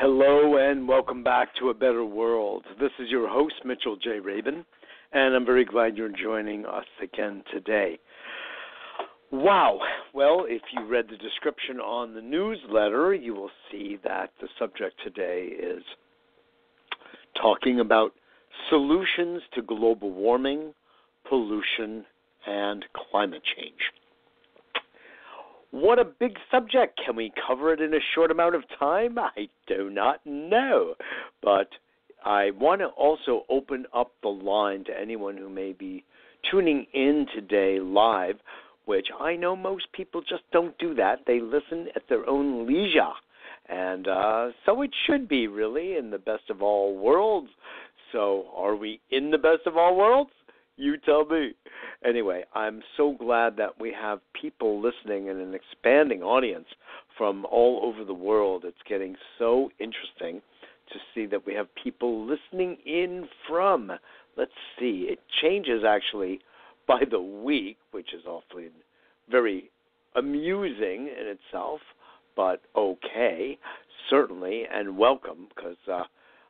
Hello and welcome back to A Better World. This is your host, Mitchell J. Rabin, and I'm very glad you're joining us again today. Wow. Well, if you read the description on the newsletter, you will see that the subject today is talking about solutions to global warming, pollution, and climate change. What a big subject. Can we cover it in a short amount of time? I do not know. But I want to also open up the line to anyone who may be tuning in today live, which I know most people just don't do that. They listen at their own leisure. And so it should be, really, in the best of all worlds. So are we in the best of all worlds? You tell me. Anyway, I'm so glad that we have people listening and an expanding audience from all over the world. It's getting so interesting to see that we have people listening in from, let's see, it changes actually by the week, which is awfully very amusing in itself, but okay, certainly, and welcome, because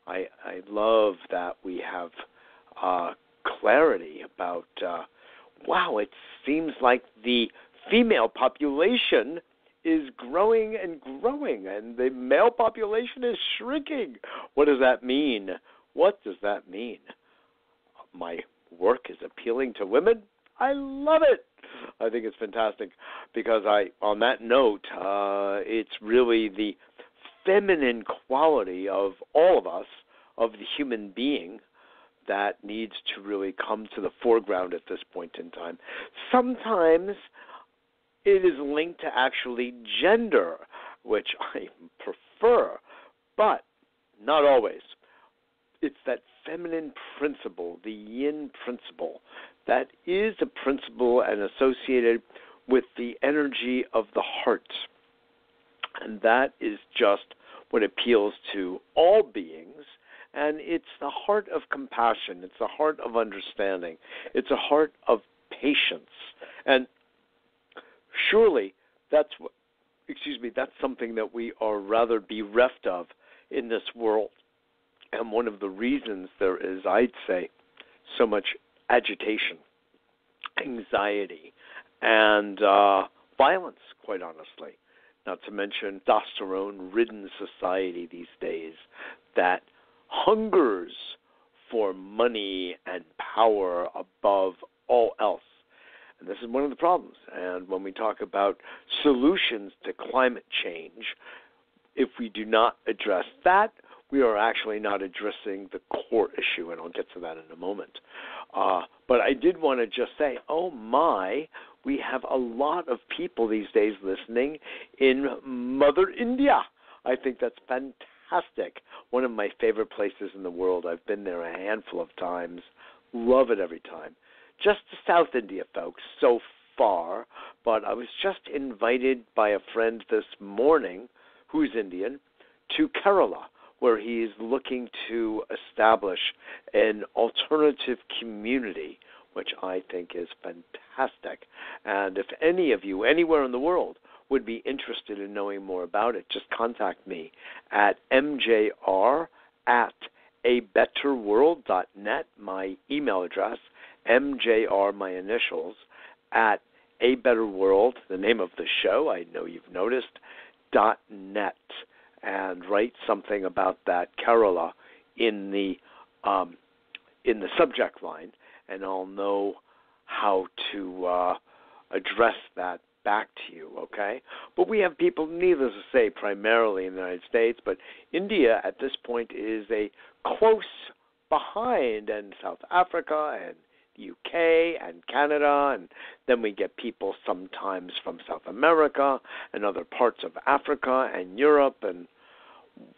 I love that we have clarity about, wow, it seems like the female population is growing and growing, and the male population is shrinking. What does that mean? What does that mean? My work is appealing to women? I love it. I think it's fantastic because on that note, it's really the feminine quality of all of us, of the human being, that needs to really come to the foreground at this point in time. Sometimes it is linked to actually gender, which I prefer, but not always. It's that feminine principle, the yin principle, that is a principle and associated with the energy of the heart. And that is just what appeals to all beings. And it's the heart of compassion. It's the heart of understanding. It's a heart of patience. And surely that's something that we are rather bereft of in this world. And one of the reasons there is, I'd say, so much agitation, anxiety, and violence, quite honestly, not to mention testosterone-ridden society these days that hungers for money and power above all else. And this is one of the problems. And when we talk about solutions to climate change, if we do not address that, we are actually not addressing the core issue, and I'll get to that in a moment. But I did want to just say, oh my, we have a lot of people these days listening in Mother India. I think that's fantastic. One of my favorite places in the world. I've been there a handful of times. Love it every time. Just to South India, folks, so far. But I was just invited by a friend this morning, who's Indian, to Kerala, where he is looking to establish an alternative community, which I think is fantastic. And if any of you, anywhere in the world, would be interested in knowing more about it, just contact me at mjr@abetterworld.net, my email address, mjr, my initials, at abetterworld, the name of the show, I know you've noticed, .net, and write something about that Kerala in the subject line, and I'll know how to address that back to you, okay? But we have people, needless to say, primarily in the United States, but India at this point is a close behind, and South Africa and the UK and Canada, and then we get people sometimes from South America and other parts of Africa and Europe, and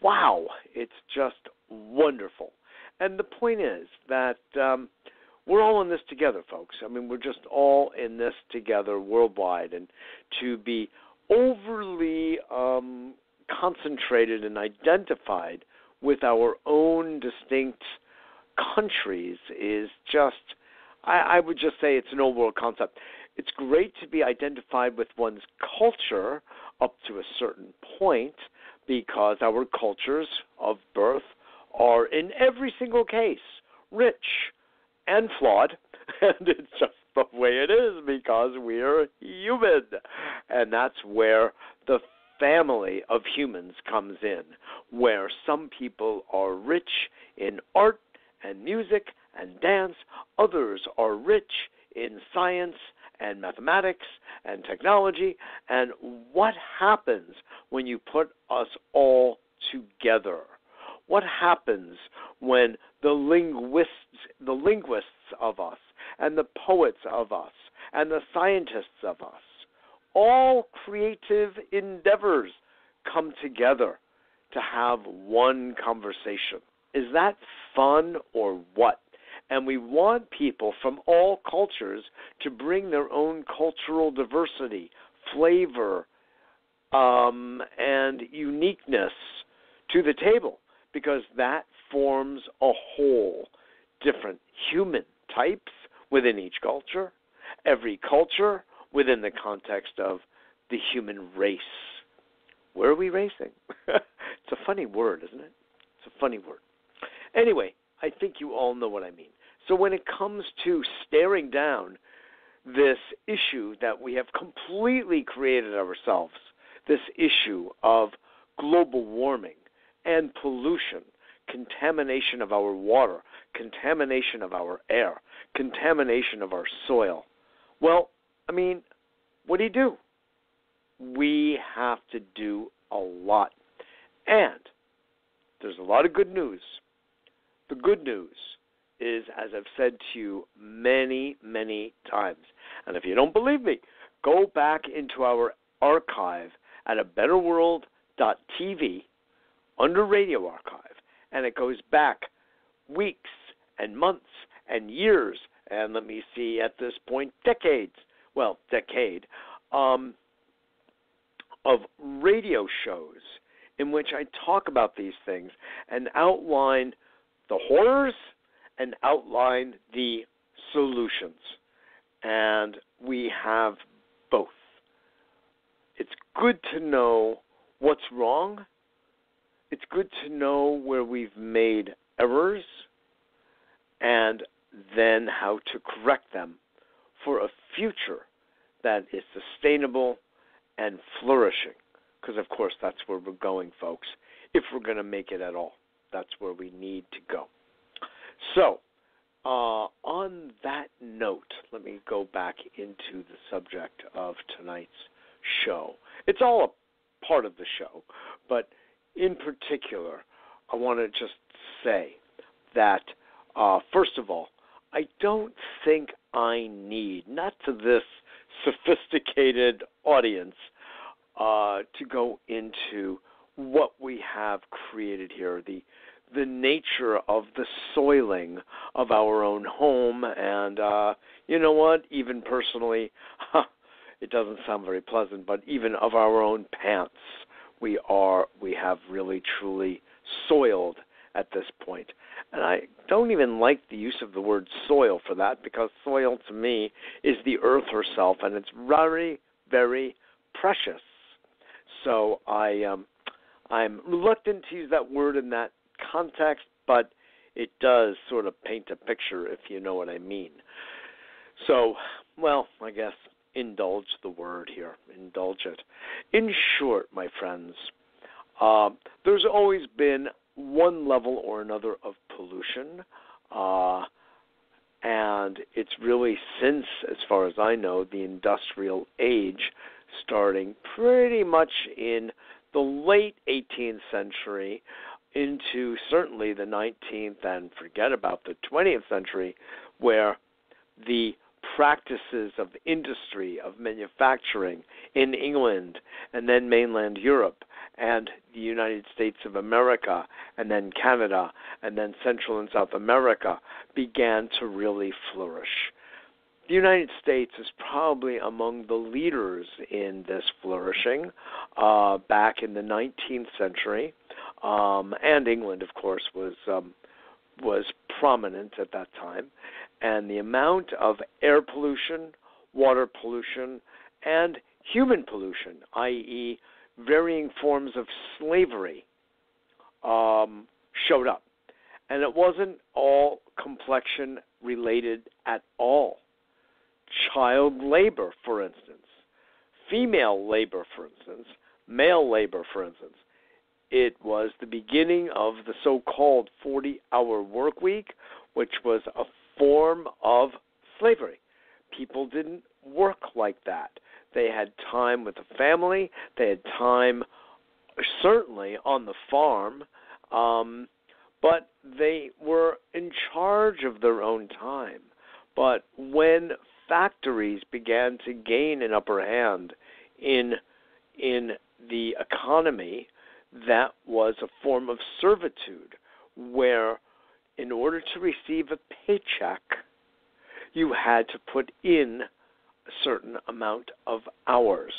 wow, it's just wonderful. And the point is that we're all in this together, folks. I mean, we're just all in this together worldwide. And to be overly concentrated and identified with our own distinct countries is just, I would just say it's an old world concept. It's great to be identified with one's culture up to a certain point, because our cultures of birth are in every single case rich and flawed, and it's just the way it is because we're human. And that's where the family of humans comes in, where some people are rich in art and music and dance, others are rich in science and mathematics and technology. And what happens when you put us all together? What happens when the linguists of us and the poets of us and the scientists of us, all creative endeavors, come together to have one conversation? Is that fun or what? And we want people from all cultures to bring their own cultural diversity, flavor, and uniqueness to the table, because that forms a whole. Different human types within each culture, every culture within the context of the human race. Where are we racing? It's a funny word, isn't it? It's a funny word. Anyway, I think you all know what I mean. So when it comes to staring down this issue that we have completely created ourselves, this issue of global warming and pollution, contamination of our water, contamination of our air, contamination of our soil, well, I mean, what do? We have to do a lot. And there's a lot of good news. The good news is, as I've said to you many, many times, and if you don't believe me, go back into our archive at abetterworld.tv under Radio Archive, and it goes back weeks and months and years, and let me see, at this point, decade of radio shows in which I talk about these things and outline the horrors and outline the solutions. And we have both. It's good to know what's wrong. It's good to know where we've made errors and then how to correct them for a future that is sustainable and flourishing. Because, of course, that's where we're going, folks. If we're going to make it at all, that's where we need to go. So, on that note, let me go back into the subject of tonight's show. It's all a part of the show, but in particular, I want to just say that, first of all, I don't think I need, not to this sophisticated audience, to go into what we have created here, the nature of the soiling of our own home, and you know what, even personally, it doesn't sound very pleasant, but even of our own pants, we have really truly soiled at this point. And I don't even like the use of the word soil for that, because soil to me is the earth herself, and it's very, very precious. So I'm reluctant to use that word in that context, but it does sort of paint a picture, if you know what I mean. So, well, I guess indulge the word here. Indulge it. In short, my friends, there's always been one level or another of pollution, and it's really since, as far as I know, the industrial age, starting pretty much in the late 18th century into certainly the 19th and forget about the 20th century, where the practices of industry, of manufacturing in England and then mainland Europe and the United States of America and then Canada and then Central and South America began to really flourish. The United States is probably among the leaders in this flourishing back in the 19th century, and England, of course, was prominent at that time. And the amount of air pollution, water pollution, and human pollution, i.e. varying forms of slavery showed up. And it wasn't all complexion related at all. Child labor, for instance, female labor, for instance, male labor, for instance. It was the beginning of the so-called 40-hour work week, which was a form of slavery. People didn't work like that. They had time with the family. They had time, certainly, on the farm, but they were in charge of their own time. But when factories began to gain an upper hand in the economy, that was a form of servitude where in order to receive a paycheck, you had to put in a certain amount of hours.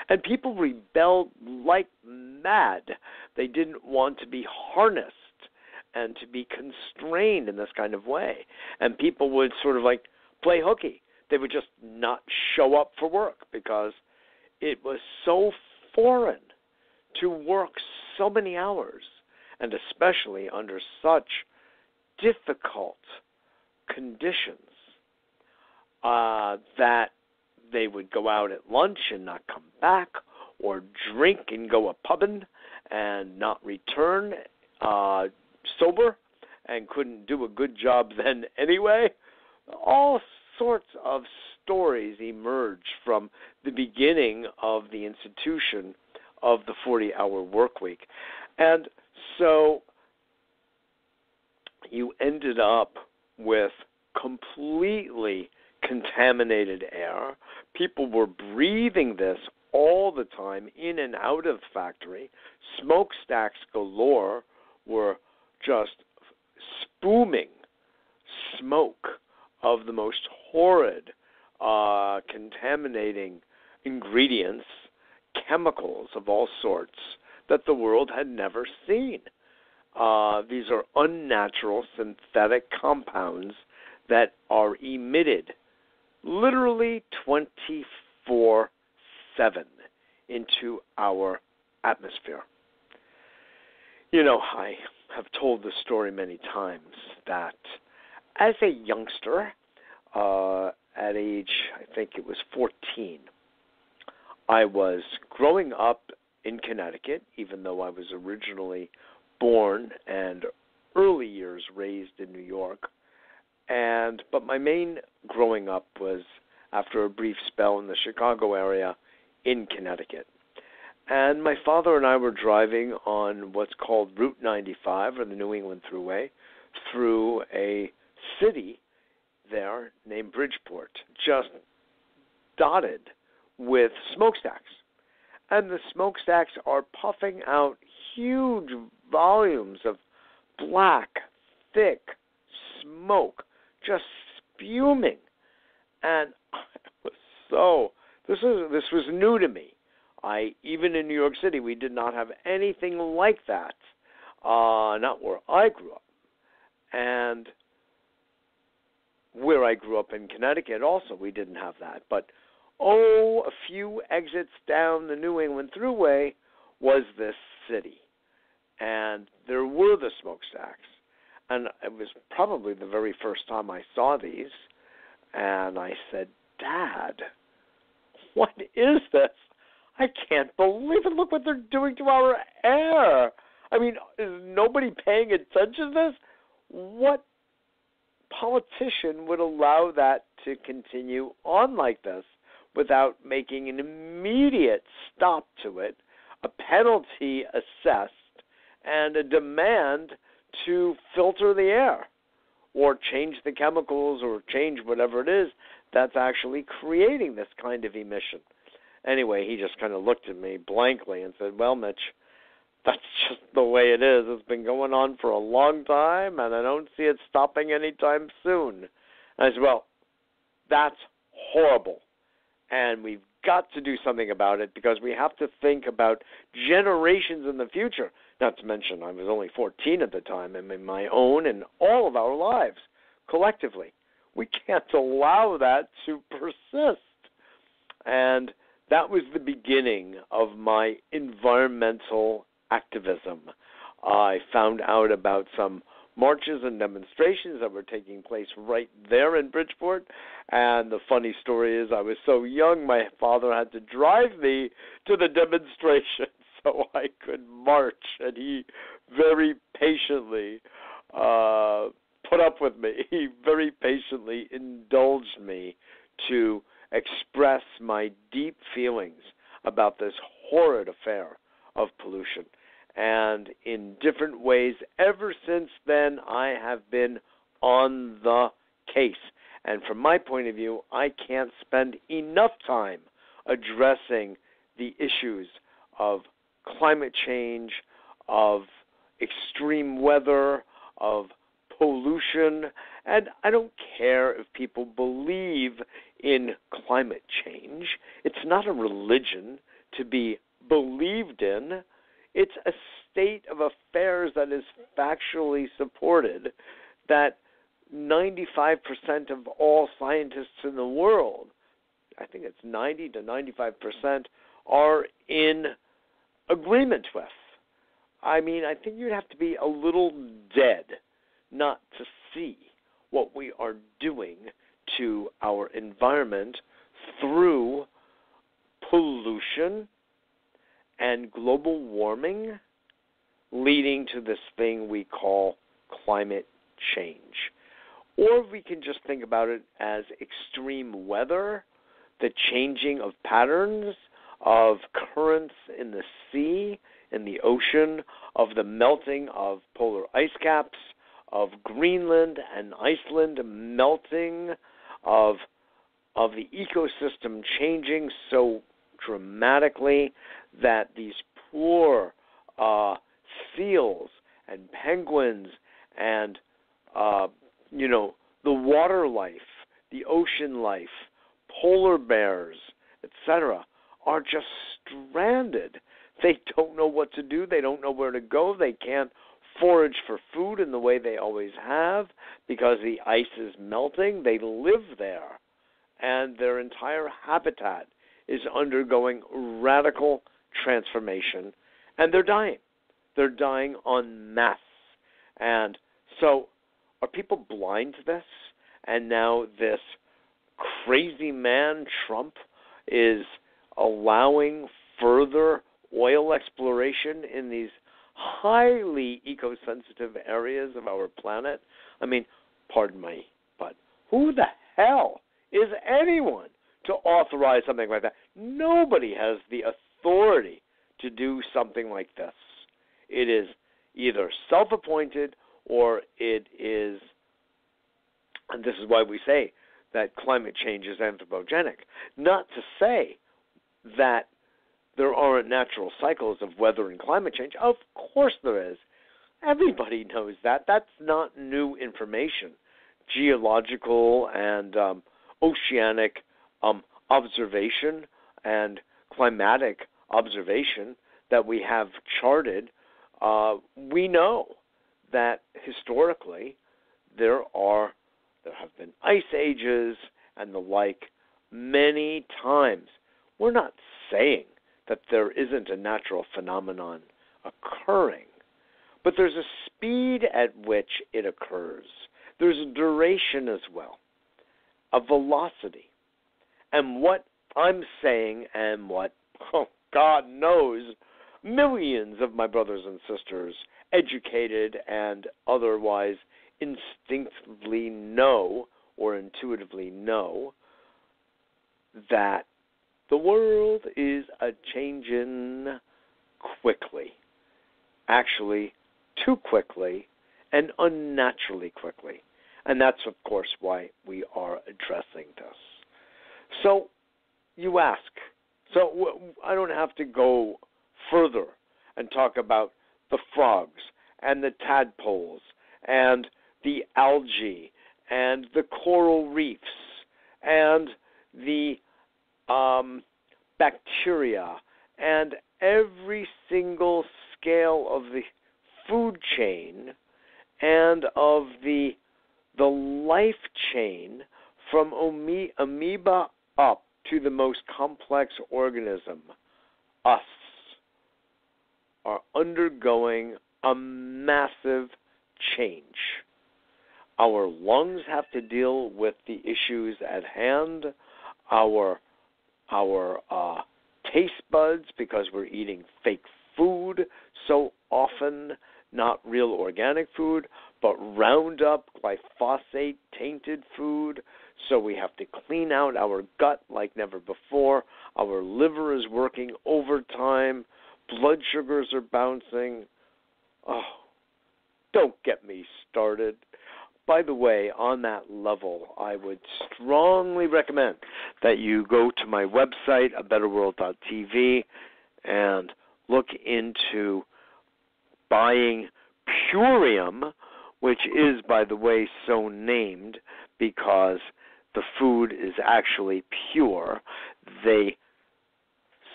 And people rebelled like mad. They didn't want to be harnessed and to be constrained in this kind of way. And people would sort of like play hooky. They would just not show up for work because it was so foreign to work so many hours, and especially under such difficult conditions, that they would go out at lunch and not come back, or drink and go a-pubbing and not return sober and couldn't do a good job then anyway. All sorts of stories emerged from the beginning of the institution of the 40-hour work week. And so you ended up with completely contaminated air. People were breathing this all the time in and out of the factory. Smokestacks galore were just spuming smoke of the most horrid, contaminating ingredients, chemicals of all sorts that the world had never seen. These are unnatural synthetic compounds that are emitted literally 24/7 into our atmosphere. You know, I have told this story many times that as a youngster, at age, I think it was 14, I was growing up in Connecticut, even though I was originally born and early years raised in New York. But my main growing up was after a brief spell in the Chicago area in Connecticut. And my father and I were driving on what's called Route 95, or the New England Thruway, through a city there named Bridgeport, just dotted with smokestacks. And the smokestacks are puffing out huge volumes of black, thick smoke, just spuming. And this was new to me. Even in New York City, we did not have anything like that, not where I grew up. And where I grew up in Connecticut also, we didn't have that. But, a few exits down the New England Thruway was this city. And there were the smokestacks. And it was probably the very first time I saw these. And I said, Dad, what is this? I can't believe it. Look what they're doing to our air. I mean, is nobody paying attention to this? What politician would allow that to continue on like this without making an immediate stop to it, a penalty assessed, and a demand to filter the air or change the chemicals or change whatever it is that's actually creating this kind of emission? Anyway, he just kind of looked at me blankly and said, well, Mitch, that's just the way it is. It's been going on for a long time, and I don't see it stopping anytime soon. And I said, well, that's horrible, and we've got to do something about it because we have to think about generations in the future. Not to mention I was only 14 at the time, and in my own and all of our lives collectively. We can't allow that to persist. And that was the beginning of my environmental activism. I found out about some marches and demonstrations that were taking place right there in Bridgeport. And the funny story is I was so young, my father had to drive me to the demonstration so I could march. And he very patiently put up with me. He very patiently indulged me to express my deep feelings about this horrid affair of pollution. And in different ways, ever since then, I have been on the case. And from my point of view, I can't spend enough time addressing the issues of climate change, of extreme weather, of pollution. And I don't care if people believe in climate change. It's not a religion to be believed in. It's a state of affairs that is factually supported, that 95% of all scientists in the world, I think it's 90 to 95%, are in agreement with. I mean, I think you'd have to be a little dead not to see what we are doing to our environment through pollution and global warming, leading to this thing we call climate change. Or we can just think about it as extreme weather, the changing of patterns, of currents in the sea, in the ocean, of the melting of polar ice caps, of Greenland and Iceland melting, of the ecosystem changing so dramatically that these poor seals and penguins and the water life, the ocean life, polar bears, etc., are just stranded. They don't know what to do. They don't know where to go. They can't forage for food in the way they always have because the ice is melting. They live there, and their entire habitat is undergoing radical transformation, and they're dying. They're dying en masse. And so are people blind to this? And now this crazy man, Trump, is allowing further oil exploration in these highly eco-sensitive areas of our planet? I mean, pardon me, but who the hell is anyone to authorize something like that? Nobody has the authority to do something like this. It is either self-appointed or it is, and this is why we say that climate change is anthropogenic. Not to say that there aren't natural cycles of weather and climate change. Of course there is. Everybody knows that. That's not new information. Geological and oceanic observation and climatic observation that we have charted, we know that historically there have been ice ages and the like many times. We're not saying that there isn't a natural phenomenon occurring, but there's a speed at which it occurs. There's a duration as well, a velocity. And what I'm saying and what, God knows, millions of my brothers and sisters, educated and otherwise, instinctively know or intuitively know that the world is a-changin' quickly. Actually, too quickly and unnaturally quickly. And that's, of course, why we are addressing this. So, you ask, so I don't have to go further and talk about the frogs and the tadpoles and the algae and the coral reefs and the bacteria and every single scale of the food chain and of the life chain from amoeba up to the most complex organism, us, are undergoing a massive change. Our lungs have to deal with the issues at hand. Our taste buds, because we're eating fake food so often, not real organic food, but Roundup, glyphosate tainted food. So we have to clean out our gut like never before. Our liver is working overtime. Blood sugars are bouncing. Oh, don't get me started. By the way, on that level, I would strongly recommend that you go to my website, abetterworld.tv, and look into buying Purium, which is, by the way, so named because the food is actually pure. They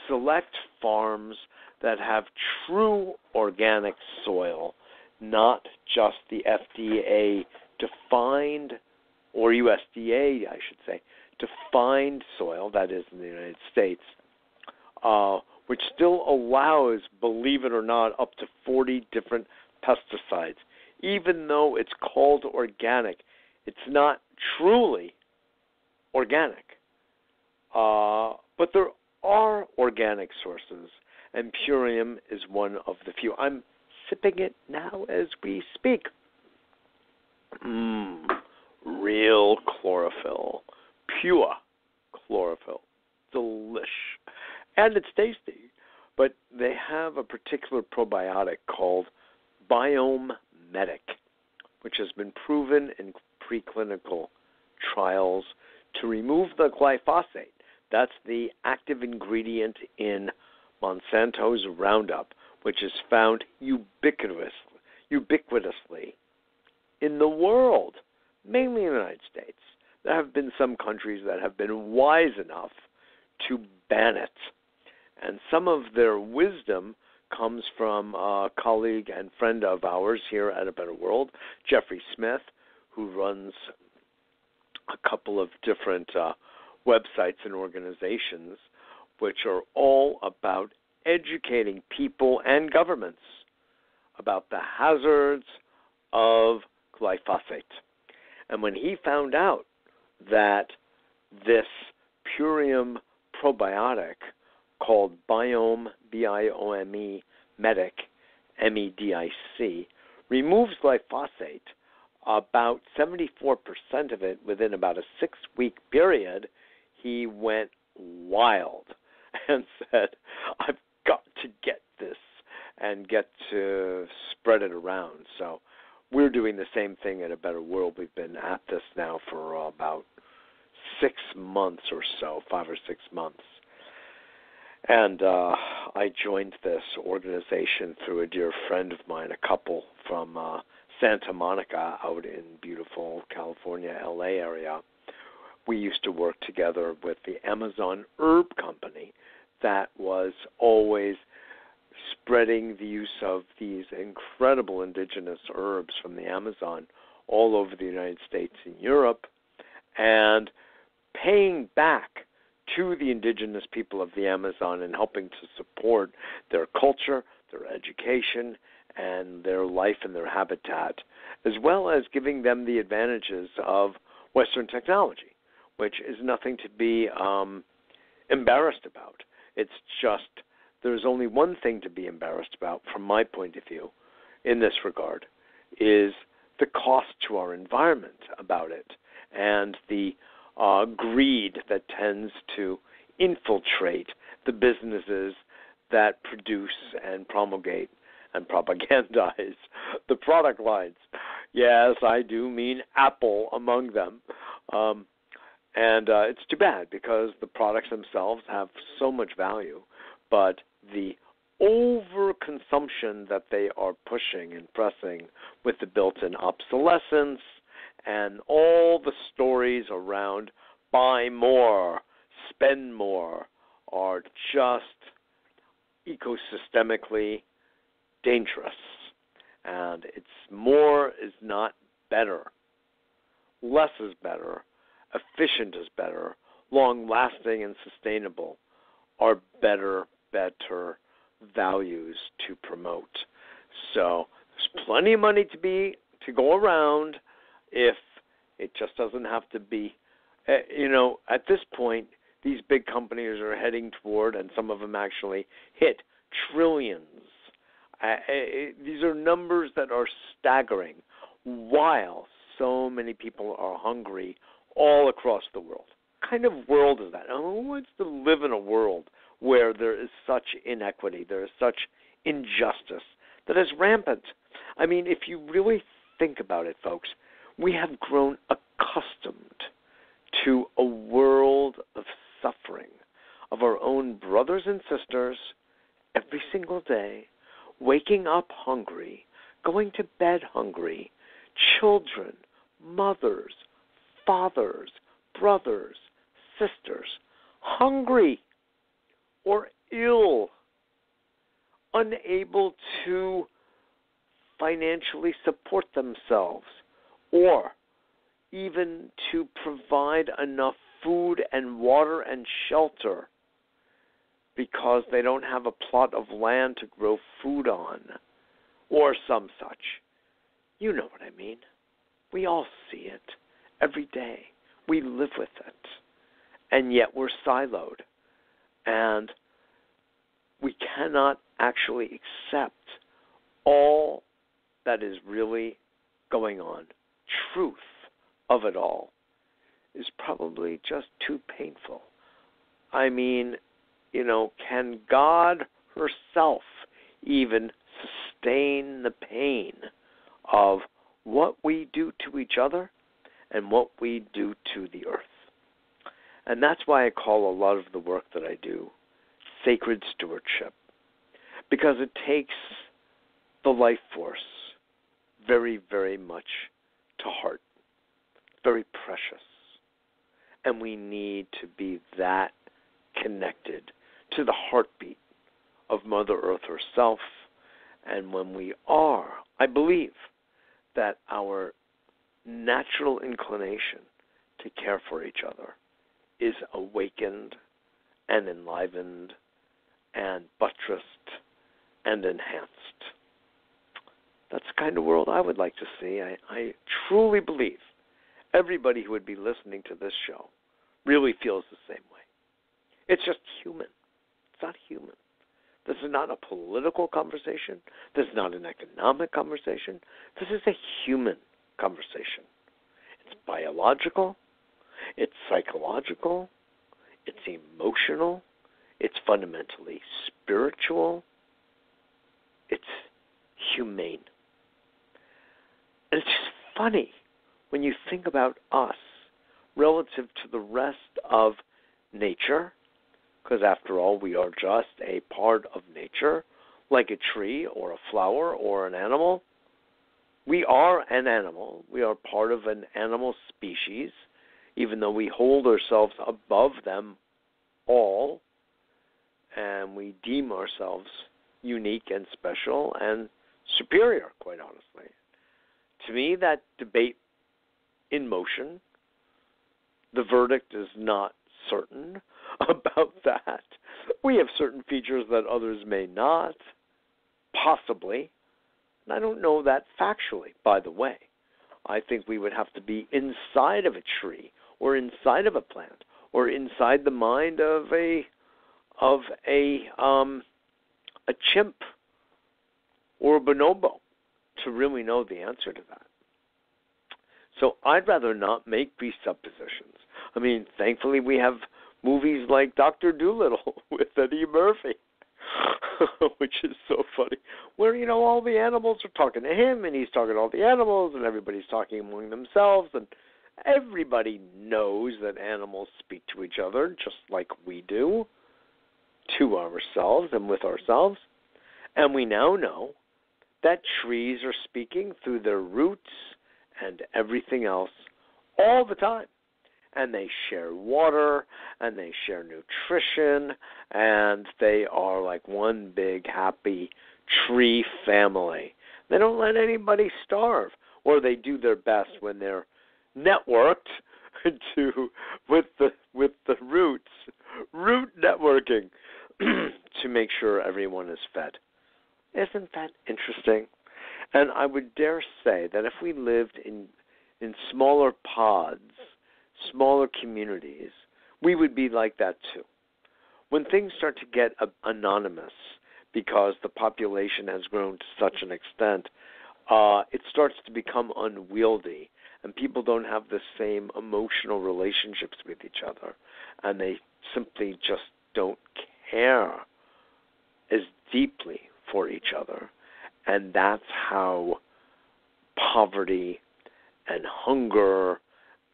select farms that have true organic soil, not just the FDA-defined, or USDA, I should say, defined soil, that is in the United States, which still allows, believe it or not, up to 40 different pesticides. Even though it's called organic, it's not truly organic. But there are organic sources, and Purium is one of the few. I'm sipping it now as we speak. Real chlorophyll. Pure chlorophyll. Delish. And it's tasty. But they have a particular probiotic called Biome Medic, which has been proven in preclinical trials to remove the glyphosate. That's the active ingredient in Monsanto's Roundup, which is found ubiquitously in the world, mainly in the United States. There have been some countries that have been wise enough to ban it. And some of their wisdom comes from a colleague and friend of ours here at A Better World, Jeffrey Smith, who runs a couple of different websites and organizations which are all about educating people and governments about the hazards of glyphosate. And when he found out that this Purium probiotic called Biome, B-I-O-M-E, Medic, M-E-D-I-C, removes glyphosate, about 74% of it within about a 6-week period, he went wild and said, I've got to get this and get to spread it around. So we're doing the same thing at A Better World. We've been at this now for about 6 months or so, 5 or 6 months. And I joined this organization through a dear friend of mine, a couple from Santa Monica out in beautiful California, LA area. We used to work together with the Amazon Herb Company that was always spreading the use of these incredible indigenous herbs from the Amazon all over the United States and Europe, and paying back to the indigenous people of the Amazon and helping to support their culture, their education, and their life and their habitat, as well as giving them the advantages of Western technology, which is nothing to be embarrassed about. It's just there's only one thing to be embarrassed about, from my point of view, in this regard, is the cost to our environment about it and the greed that tends to infiltrate the businesses that produce and promulgate and propagandize the product lines. Yes, I do mean Apple among them. And it's too bad because the products themselves have so much value, but the overconsumption that they are pushing and pressing with the built-in obsolescence and all the stories around buy more, spend more are just ecosystemically dangerous. And it's more is not better. Less is better. Efficient is better. long-lasting and sustainable are better values to promote. So there's plenty of money to go around if it just doesn't have to be, at this point, these big companies are heading toward, and some of them actually hit trillions. These are numbers that are staggering, while so many people are hungry all across the world. What kind of world is that? Who wants to live in a world where there is such inequity, there is such injustice that is rampant? I mean, if you really think about it, folks, we have grown accustomed to a world of suffering of our own brothers and sisters every single day, waking up hungry, going to bed hungry, children, mothers, fathers, brothers, sisters, hungry or ill, unable to financially support themselves or even to provide enough food and water and shelter because they don't have a plot of land to grow food on or some such. You know what I mean. We all see it every day. We live with it. And yet we're siloed. And we cannot actually accept all that is really going on. Truth of it all is probably just too painful. I mean, can God herself even sustain the pain of what we do to each other and what we do to the earth? And that's why I call a lot of the work that I do sacred stewardship, because it takes the life force very, very much to heart, very precious. And we need to be that connected to the heartbeat of Mother Earth herself. And when we are, I believe that our natural inclination to care for each other is awakened and enlivened and buttressed and enhanced. That's the kind of world I would like to see. I truly believe everybody who would be listening to this show really feels the same way. It's just human. It's not human. This is not a political conversation. This is not an economic conversation. This is a human conversation. It's biological. It's psychological. It's emotional. It's fundamentally spiritual. It's humane. And it's just funny when you think about us relative to the rest of nature, because after all, we are just a part of nature, like a tree or a flower or an animal. We are an animal. We are part of an animal species, even though we hold ourselves above them all, and we deem ourselves unique and special and superior, quite honestly. To me, that debate in motion, the verdict is not certain about that. We have certain features that others may not, possibly. And I don't know that factually, by the way. I think we would have to be inside of a tree or inside of a plant or inside the mind of a chimp or a bonobo to really know the answer to that. So I'd rather not make these suppositions. I mean, thankfully we have movies like Dr. Dolittle with Eddie Murphy, which is so funny, where, all the animals are talking to him, and he's talking to all the animals, and everybody's talking among themselves, and everybody knows that animals speak to each other just like we do, to ourselves and with ourselves. And we now know that trees are speaking through their roots and everything else all the time. And they share water, and they share nutrition, and they are like one big happy tree family. They don't let anybody starve, or they do their best when they're networked to with the root networking to make sure everyone is fed. Isn't that interesting? And I would dare say that if we lived in smaller pods, smaller communities, we would be like that too. When things start to get anonymous because the population has grown to such an extent, it starts to become unwieldy, and people don't have the same emotional relationships with each other, and they simply just don't care as deeply for each other. And that's how poverty and hunger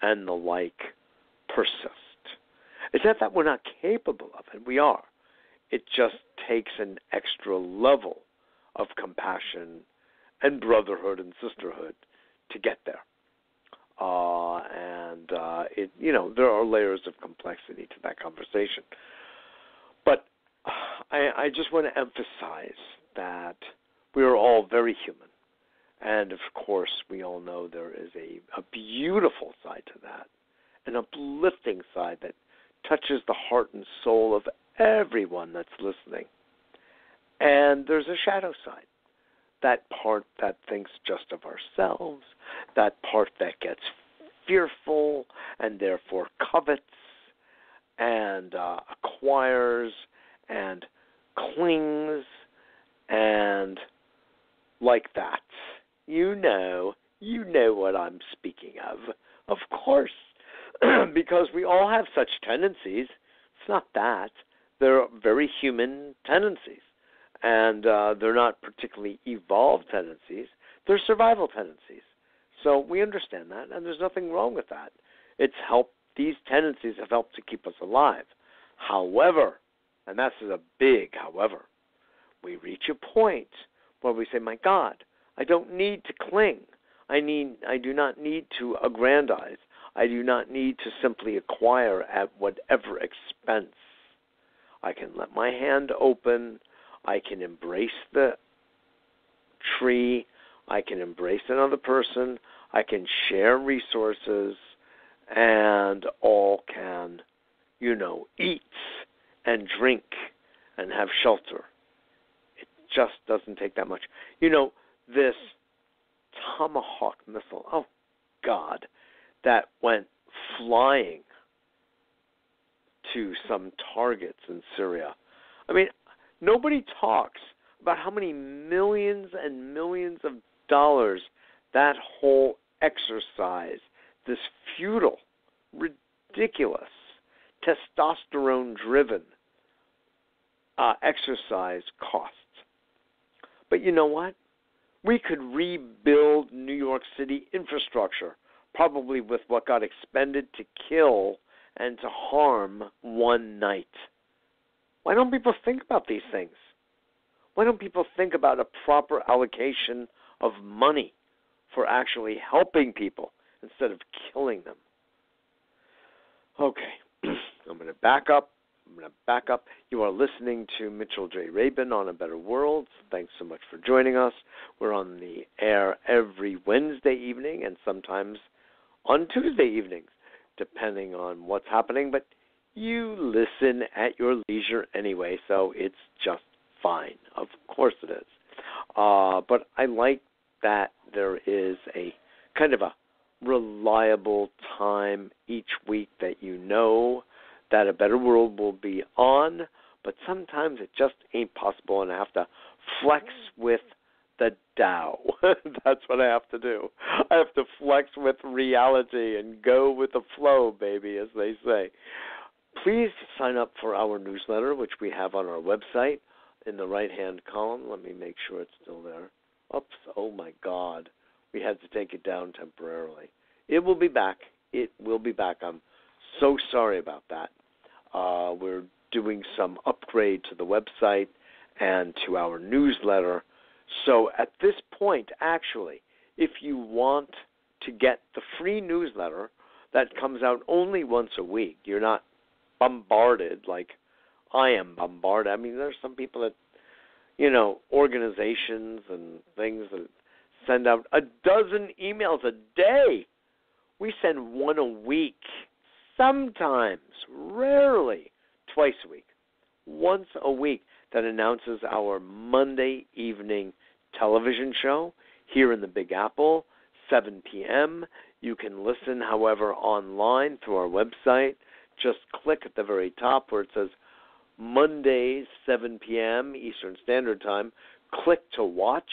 and the like persist. It's not that we're not capable of it. We are. It just takes an extra level of compassion and brotherhood and sisterhood to get there. There are layers of complexity to that conversation. But I just want to emphasize that we are all very human. And, of course, we all know there is a beautiful side to that, an uplifting side that touches the heart and soul of everyone that's listening. And there's a shadow side, that part that thinks just of ourselves, that part that gets fearful and therefore covets and acquires and clings and like that. You know what I'm speaking of course, because we all have such tendencies. It's not that. They're very human tendencies, and they're not particularly evolved tendencies. They're survival tendencies. So we understand that, and there's nothing wrong with that. These tendencies have helped to keep us alive. However, and that's a big however, we reach a point where we say, my God, I don't need to cling. I do not need to aggrandize. I do not need to simply acquire at whatever expense. I can let my hand open. I can embrace the tree. I can embrace another person. I can share resources, and all can, eat and drink and have shelter. It just doesn't take that much. This Tomahawk missile, oh God, that went flying to some targets in Syria. I mean, nobody talks about how many millions and millions of dollars that whole exercise, this futile, ridiculous, testosterone-driven exercise costs. But you know what? We could rebuild New York City infrastructure, probably with what got expended to kill and to harm one night. Why don't people think about these things? Why don't people think about a proper allocation of money for actually helping people instead of killing them? Okay, I'm going to back up. You are listening to Mitchell J. Rabin on A Better World. Thanks so much for joining us. We're on the air every Wednesday evening and sometimes on Tuesday evenings, depending on what's happening. But you listen at your leisure anyway, so it's just fine. Of course it is. But I like that there is a kind of a reliable time each week that that A Better World will be on, but sometimes it just ain't possible, and I have to flex with the Tao. That's what I have to do. I have to flex with reality and go with the flow, baby, as they say. Please sign up for our newsletter, which we have on our website in the right-hand column. Let me make sure it's still there. Oops, oh my God. We had to take it down temporarily. It will be back. It will be back. I'm so sorry about that. We're doing some upgrade to the website and to our newsletter. So at this point, actually, if you want to get the free newsletter that comes out only once a week, you're not bombarded like I am bombarded. I mean, there's some people that, organizations and things that send out a dozen emails a day. We send one a week, sometimes, rarely, twice a week, once a week, that announces our Monday evening television show here in the Big Apple, 7 p.m. You can listen, however, online through our website. Just click at the very top where it says Mondays, 7 p.m. Eastern Standard Time. Click to watch,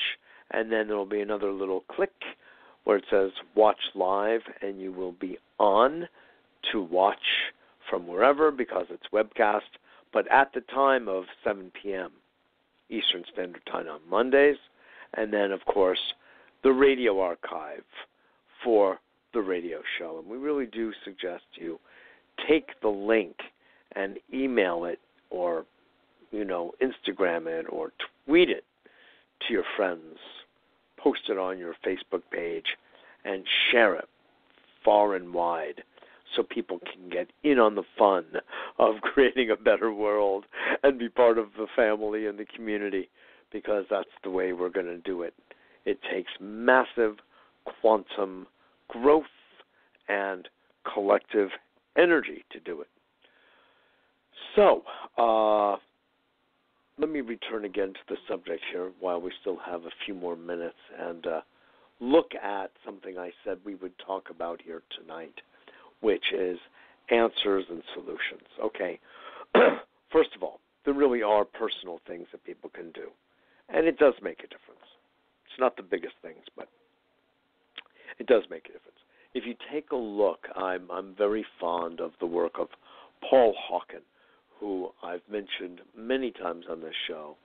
and then there will be another little click where it says Watch Live, and you will be on to watch from wherever because it's webcast, but at the time of 7 p.m. Eastern Standard Time on Mondays, and then, of course, the radio archive for the radio show. And we really do suggest you take the link and email it or, Instagram it or tweet it to your friends, post it on your Facebook page, and share it far and wide so people can get in on the fun of creating a better world and be part of the family and the community, because that's the way we're going to do it. It takes massive quantum growth and collective energy to do it. So, let me return again to the subject here while we still have a few more minutes and look at something I said we would talk about here tonight, which is answers and solutions. Okay, first of all, there really are personal things that people can do, and it does make a difference. It's not the biggest things, but it does make a difference. If you take a look, I'm very fond of the work of Paul Hawken, who I've mentioned many times on this show,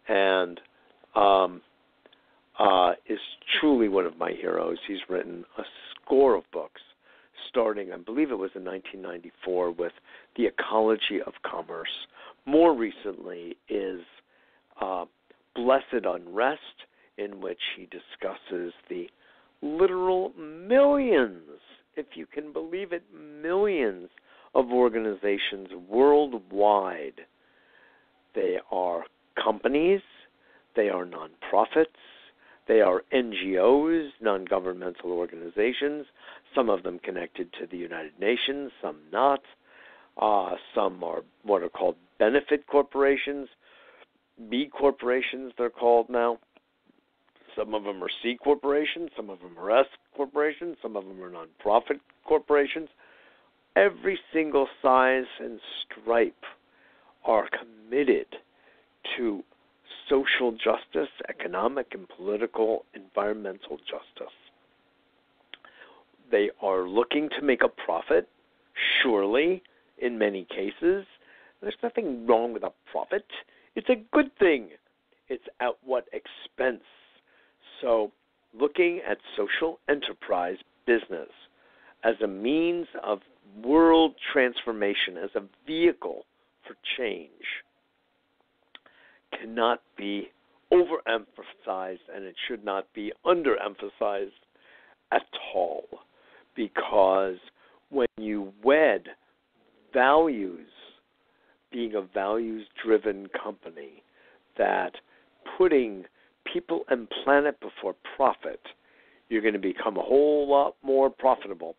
and is truly one of my heroes. He's written a score of books, starting, I believe it was in 1994, with The Ecology of Commerce. More recently is Blessed Unrest, in which he discusses the literal millions, if you can believe it, millions of organizations worldwide. They are companies, they are nonprofits, they are NGOs, non-governmental organizations, some of them connected to the United Nations, some not. Some are what are called benefit corporations, B corporations they're called now. Some of them are C corporations, some of them are S corporations, some of them are nonprofit corporations. Every single size and stripe are committed to social justice, economic and political, environmental justice. They are looking to make a profit, surely, in many cases. There's nothing wrong with a profit. It's a good thing. It's at what expense? So, looking at social enterprise business as a means of world transformation, as a vehicle for change, cannot be overemphasized, and it should not be underemphasized at all, because when you wed values, being a values-driven company, that putting people and planet before profit, you're going to become a whole lot more profitable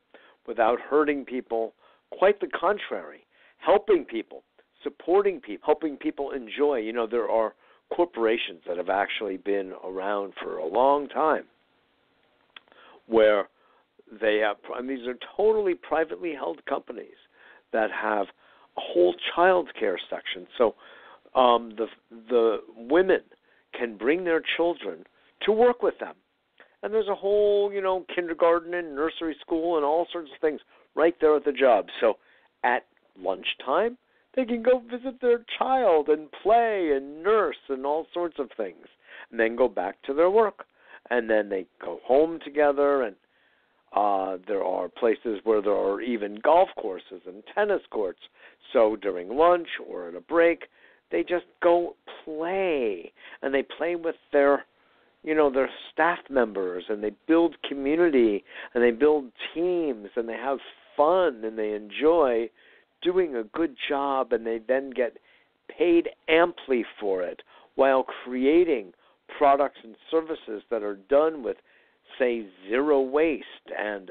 without hurting people. Quite the contrary, helping people, supporting people, helping people enjoy. There are corporations that have actually been around for a long time where they have, and these are totally privately held companies that have a whole child care section. So the women can bring their children to work with them. And there's a whole, kindergarten and nursery school and all sorts of things right there at the job. So at lunchtime, they can go visit their child and play and nurse and all sorts of things, and then go back to their work. And then they go home together, and there are places where there are even golf courses and tennis courts. So during lunch or at a break, they just go play, and they play with their staff members, and they build community, and they build teams, and they have fun, and they enjoy doing a good job, and they then get paid amply for it while creating products and services that are done with, say, zero waste and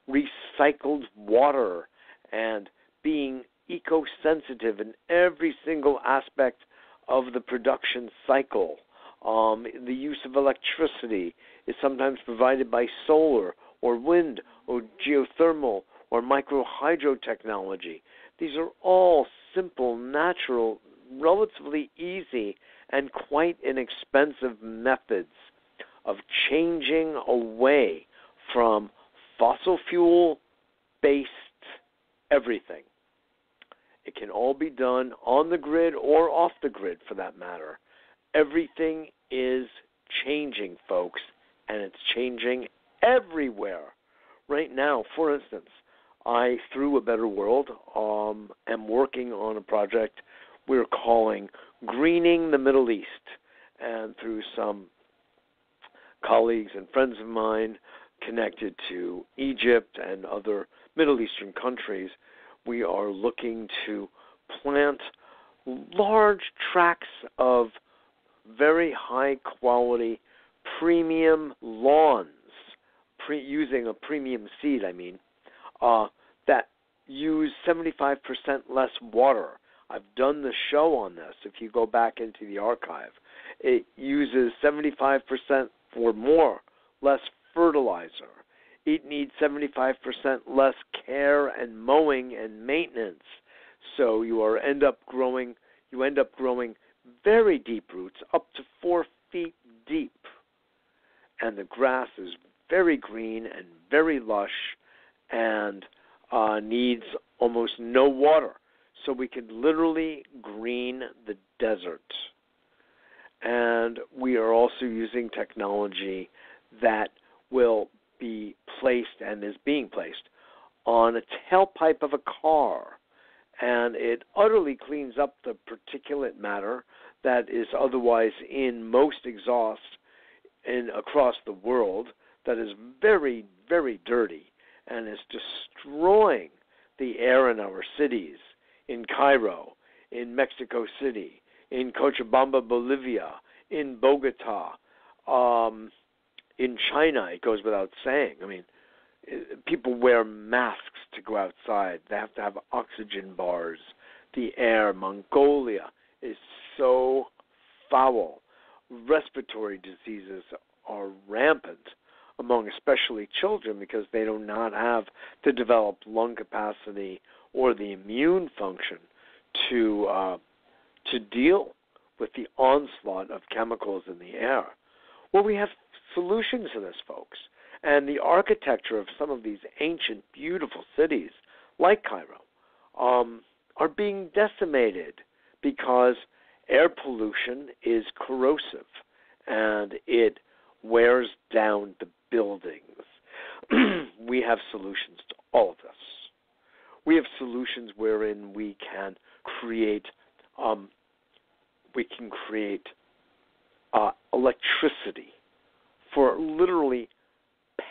recycled water and being eco-sensitive in every single aspect of the production cycle. The use of electricity is sometimes provided by solar or wind or geothermal or microhydro technology. These are all simple, natural, relatively easy, and quite inexpensive methods of changing away from fossil fuel-based everything. It can all be done on the grid or off the grid, for that matter. Everything is changing, folks, and it's changing everywhere. Right now, for instance, I, through A Better World, am working on a project we're calling Greening the Middle East. And through some colleagues and friends of mine connected to Egypt and other Middle Eastern countries, we are looking to plant large tracts of very high-quality premium lawns, using a premium seed, that use 75% less water. I've done the show on this. If you go back into the archive, it uses 75% or more less fertilizer. It needs 75% less care and mowing and maintenance. So you end up growing very deep roots, up to 4 feet deep. And the grass is very green and very lush and needs almost no water. So we can literally green the desert. And we are also using technology that will be placed and is being placed on a tailpipe of a car. And it utterly cleans up the particulate matter that is otherwise in most exhaust across the world, that is very, very dirty and is destroying the air in our cities, in Cairo, in Mexico City, in Cochabamba, Bolivia, in Bogota, in China. It goes without saying. People wear masks to go outside. They have to have oxygen bars. The air, Mongolia, is so foul. Respiratory diseases are rampant among especially children because they do not have the developed lung capacity or the immune function to deal with the onslaught of chemicals in the air. Well, we have solutions to this, folks. And the architecture of some of these ancient, beautiful cities, like Cairo, are being decimated because air pollution is corrosive and it wears down the buildings. We have solutions to all of this. We have solutions wherein we can create electricity for literally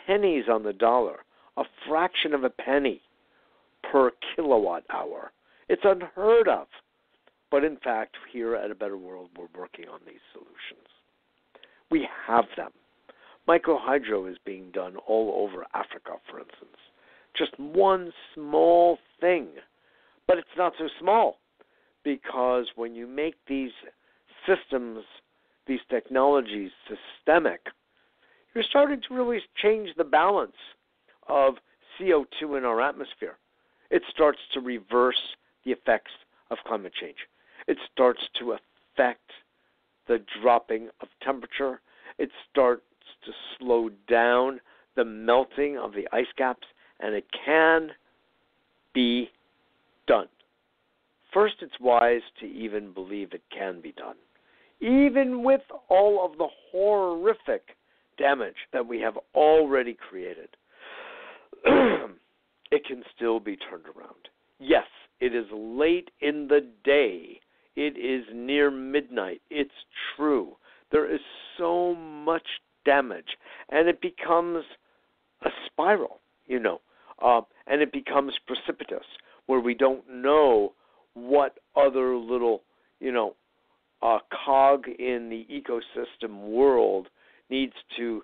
pennies on the dollar, a fraction of a penny per kilowatt hour. It's unheard of. But in fact, here at A Better World, we're working on these solutions. We have them. Microhydro is being done all over Africa, for instance. Just one small thing. But it's not so small, because when you make these systems, these technologies systemic, you're starting to really change the balance of CO2 in our atmosphere. It starts to reverse the effects of climate change. It starts to affect the dropping of temperature. It starts to slow down the melting of the ice caps, and it can be done. First, it's wise to even believe it can be done. Even with all of the horrific damage that we have already created, it can still be turned around. Yes, it is late in the day. It is near midnight. It's true. There is so much damage, and it becomes a spiral, and it becomes precipitous, where we don't know what other little, cog in the ecosystem world needs to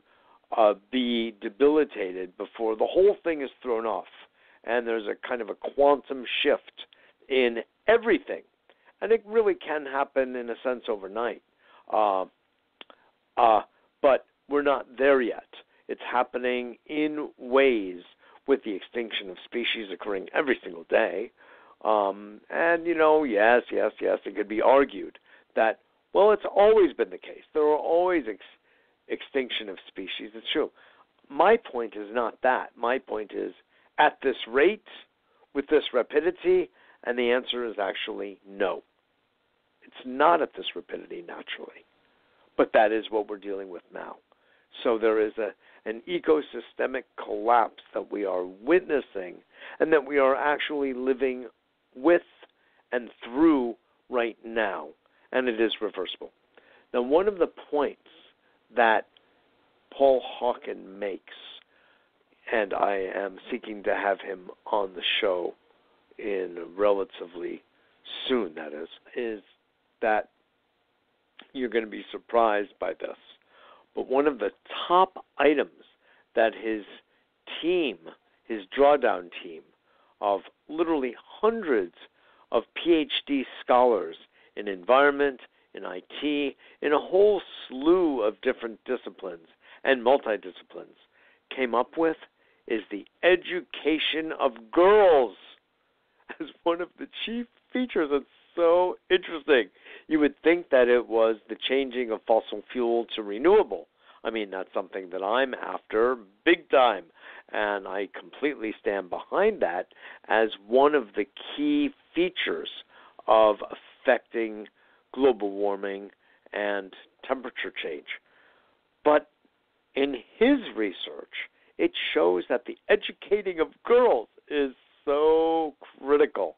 be debilitated before the whole thing is thrown off. And there's a kind of a quantum shift in everything. And it really can happen, in a sense, overnight. But we're not there yet. It's happening in ways with the extinction of species occurring every single day. And, yes, it could be argued that, well, it's always been the case. There are always extinction of species. It's true. My point is not that. My point is, at this rate, with this rapidity, and the answer is actually no. It's not at this rapidity naturally, but that is what we're dealing with now. So there is an ecosystemic collapse that we are witnessing and that we are actually living with and through right now, and it is reversible. Now, one of the points that Paul Hawken makes, and I am seeking to have him on the show in relatively soon, that is that you're going to be surprised by this. But one of the top items that his team, his drawdown team of literally hundreds of PhD scholars in environment, in IT, in a whole slew of different disciplines and multidisciplines came up with is the education of girls as one of the chief features. It's so interesting. You would think that it was the changing of fossil fuel to renewable. I mean, that's something that I'm after big time, and I completely stand behind that as one of the key features of affecting global warming and temperature change. But in his research, it shows that the educating of girls is so critical.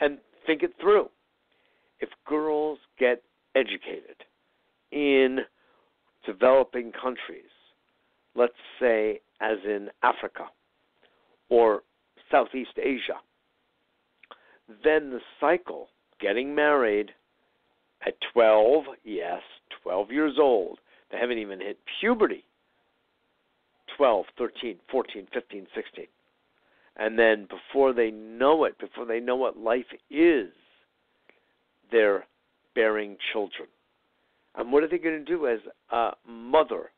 And think it through. If girls get educated in developing countries, let's say as in Africa or Southeast Asia, then the cycle, getting married at 12 years old, they haven't even hit puberty, 12, 13, 14, 15, 16. And then before they know what life is, they're bearing children. And what are they going to do as a mother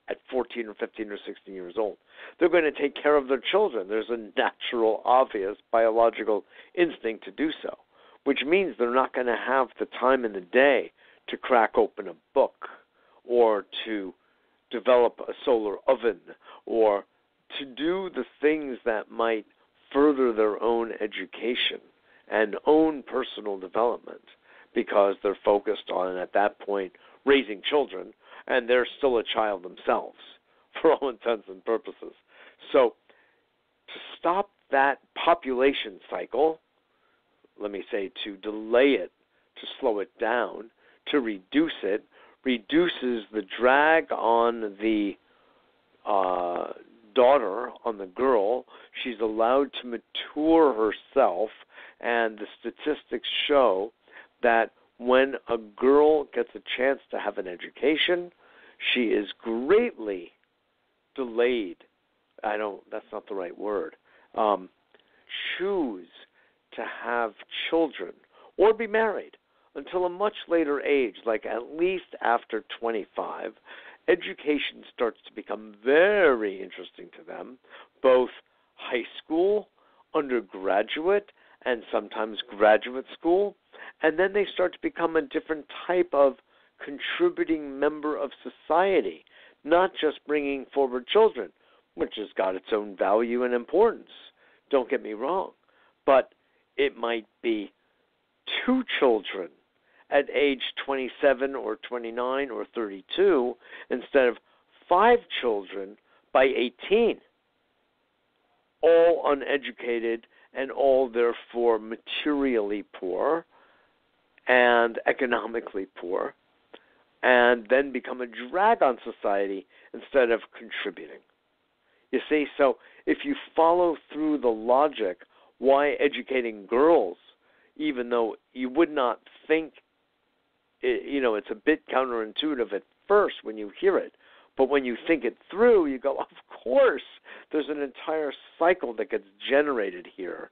at 14 or 15 or 16 years old? They're going to take care of their children. There's a natural, obvious, biological instinct to do so, which means they're not going to have the time in the day to crack open a book or to develop a solar oven or to do the things that might further their own education and own personal development, because they're focused on, at that point, raising children, and they're still a child themselves, for all intents and purposes. So to stop that population cycle, let me say to delay it, to slow it down, to reduce it, reduces the drag on the daughter, on the girl. She's allowed to mature herself, and the statistics show that when a girl gets a chance to have an education, she is greatly delayed. That's not the right word. Choose to have children or be married until a much later age, like at least after 25. Education starts to become very interesting to them, both high school, undergraduate, and sometimes graduate school. And then they start to become a different type of contributing member of society, not just bringing forward children, which has got its own value and importance. Don't get me wrong. But it might be 2 children at age 27 or 29 or 32 instead of 5 children by 18, all uneducated and all therefore materially poor and economically poor, and then become a drag on society instead of contributing. You see, so if you follow through the logic, why educating girls, even though you would not think, it's a bit counterintuitive at first when you hear it, But when you think it through, you go, of course, there's an entire cycle that gets generated here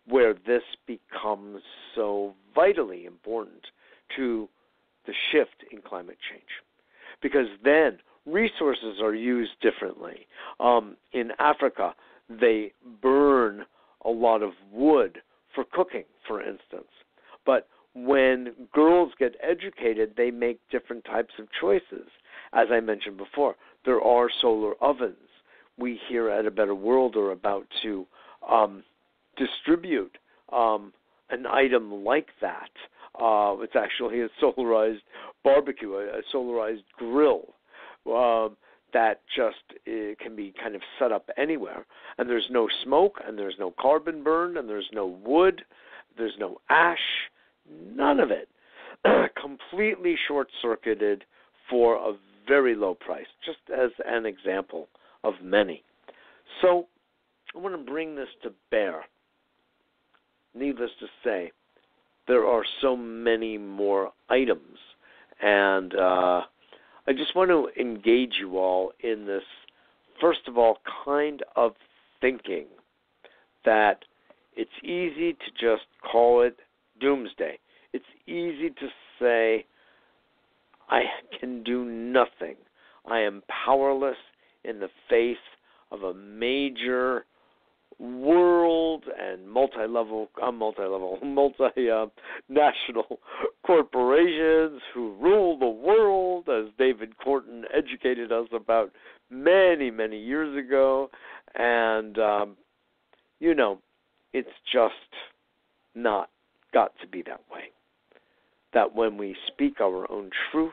where this becomes so vitally important to the shift in climate change. Because then resources are used differently. In Africa, they burn a lot of wood for cooking, for instance. But when girls get educated, they make different types of choices. As I mentioned before, there are solar ovens. We here at A Better World are about to distribute an item like that. It's actually a solarized barbecue, a solarized grill that just can be kind of set up anywhere. And there's no smoke, and there's no carbon burn, and there's no wood, there's no ash, none of it. Completely short-circuited for a very low price, just as an example of many. So I want to bring this to bear. Needless to say, there are so many more items, and I just want to engage you all in this, first of all, kind of thinking that it's easy to just call it doomsday. It's easy to say, I can do nothing. I am powerless in the face of a major world and multinational corporations who rule the world, as David Corton educated us about many, many years ago. And, it's just not got to be that way. That when we speak our own truth,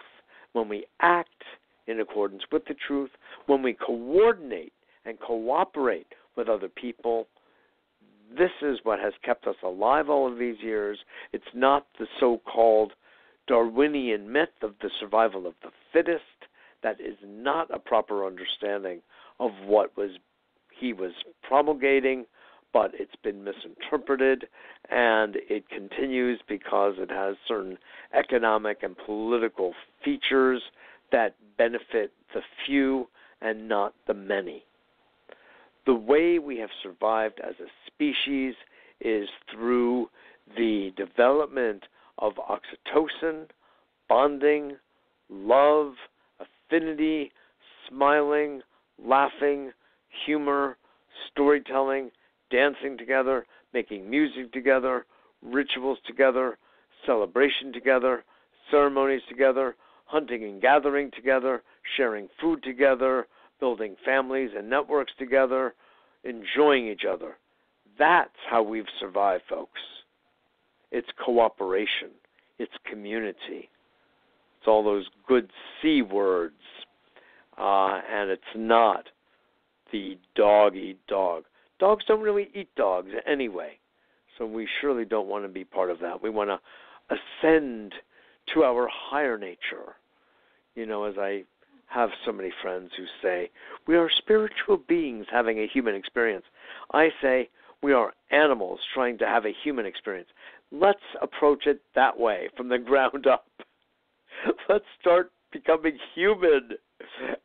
when we act in accordance with the truth, when we coordinate and cooperate with other people, this is what has kept us alive all of these years. It's not the so-called Darwinian myth of the survival of the fittest. That is not a proper understanding of what he was promulgating, but it's been misinterpreted, and it continues because it has certain economic and political features that benefit the few and not the many. The way we have survived as a species is through the development of oxytocin, bonding, love, affinity, smiling, laughing, humor, storytelling, dancing together, making music together, rituals together, celebration together, ceremonies together, hunting and gathering together, sharing food together, building families and networks together, enjoying each other. That's how we've survived, folks. It's cooperation. It's community. It's all those good C words. And it's not the dog eat dog. Dogs don't really eat dogs anyway, so we surely don't want to be part of that. We want to ascend to our higher nature. As I have so many friends who say, we are spiritual beings having a human experience. I say, we are animals trying to have a human experience. Let's approach it that way, from the ground up. Let's start becoming human.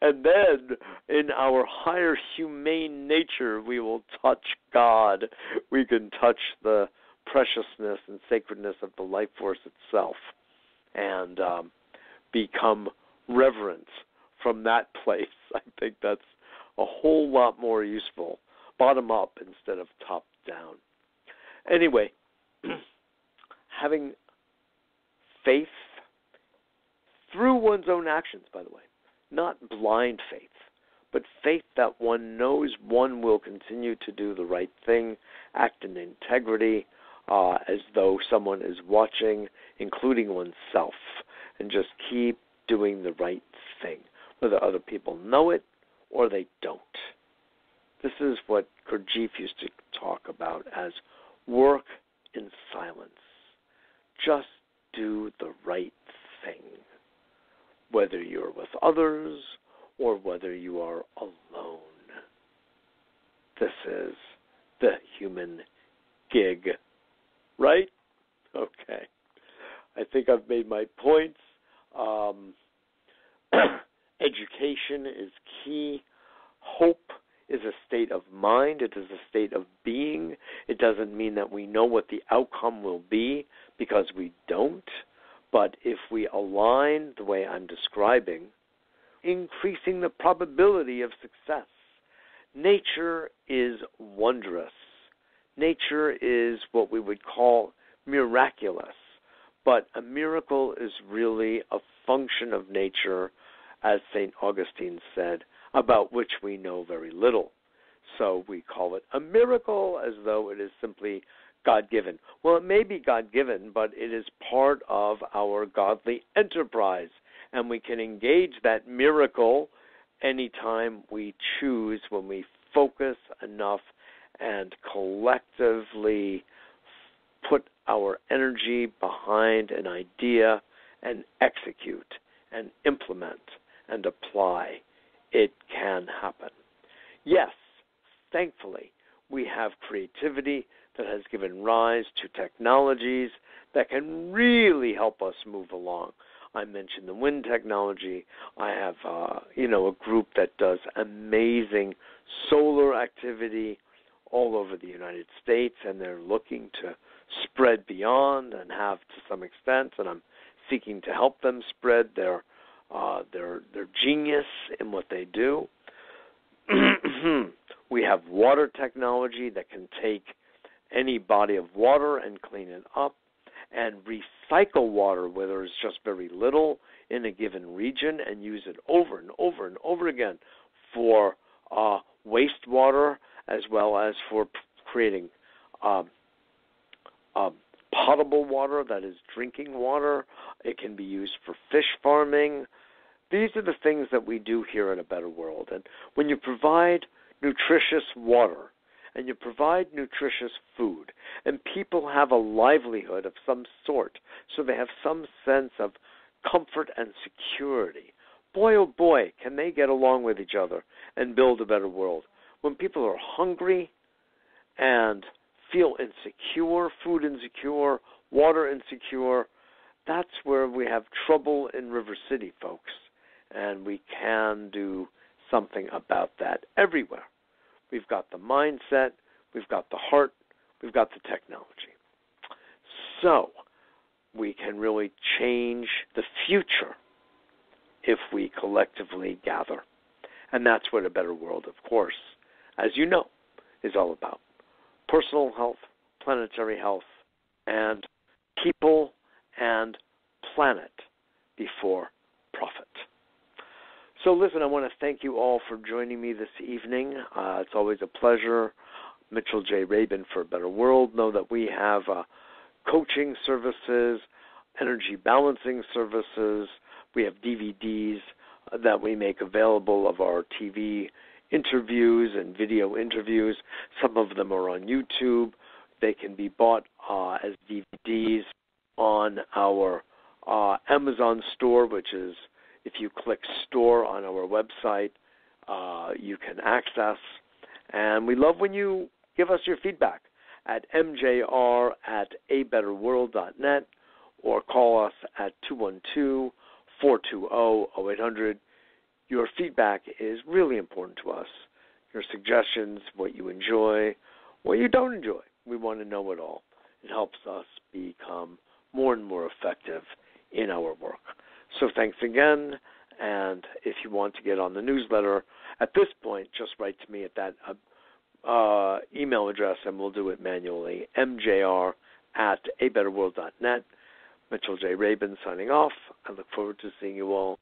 And then, in our higher humane nature, we will touch God. We can touch the preciousness and sacredness of the life force itself and become reverent from that place. I think that's a whole lot more useful, bottom up instead of top down. Anyway, having faith through one's own actions, by the way, not blind faith, but faith that one knows one will continue to do the right thing, act in integrity, as though someone is watching, including oneself, and just keep doing the right thing, whether other people know it or they don't. This is what Gurdjieff used to talk about as work in silence. Just do the right thing, whether you're with others or whether you are alone. This is the human gig, right? Okay. I think I've made my points. Expectation is key. Hope is a state of mind. It is a state of being. It doesn't mean that we know what the outcome will be, because we don't. But if we align the way I'm describing, increasing the probability of success. Nature is wondrous. Nature is what we would call miraculous. But a miracle is really a function of nature, as St. Augustine said, about which we know very little. So we call it a miracle as though it is simply God-given. Well, it may be God-given, but it is part of our godly enterprise, and we can engage that miracle anytime we choose, when we focus enough and collectively put our energy behind an idea and execute and implement and apply. It can happen. Yes, thankfully, we have creativity that has given rise to technologies that can really help us move along. I mentioned the wind technology. I have, a group that does amazing solar activity all over the United States, and they're looking to spread beyond and have to some extent, and I'm seeking to help them spread their genius in what they do. We have water technology that can take any body of water and clean it up and recycle water where there's just very little in a given region and use it over and over and over again for wastewater, as well as for creating potable water, that is drinking water. It can be used for fish farming. These are the things that we do here in A Better World. And when you provide nutritious water and you provide nutritious food, and people have a livelihood of some sort, so they have some sense of comfort and security, boy, oh boy, can they get along with each other and build a better world. When people are hungry and feel insecure, food insecure, water insecure, that's where we have trouble in River City, folks. And we can do something about that everywhere. We've got the mindset, we've got the heart, we've got the technology. So we can really change the future if we collectively gather. And that's what A Better World, of course, as you know, is all about. Personal health, planetary health, and people and planet before profit. So listen, I want to thank you all for joining me this evening. It's always a pleasure. Mitchell J. Rabin for A Better World. Know that we have coaching services, energy balancing services. We have DVDs that we make available of our TV interviews and video interviews. Some of them are on YouTube. They can be bought as DVDs on our Amazon store, which is, if you click store on our website, you can access. And we love when you give us your feedback at mjr@abetterworld.net or call us at 212-420-0800. Your feedback is really important to us. Your suggestions, what you enjoy, what you don't enjoy. We want to know it all. It helps us become more and more effective in our work. So thanks again, and if you want to get on the newsletter, at this point, just write to me at that email address, and we'll do it manually, mjr@abetterworld.net. Mitchell J. Rabin signing off. I look forward to seeing you all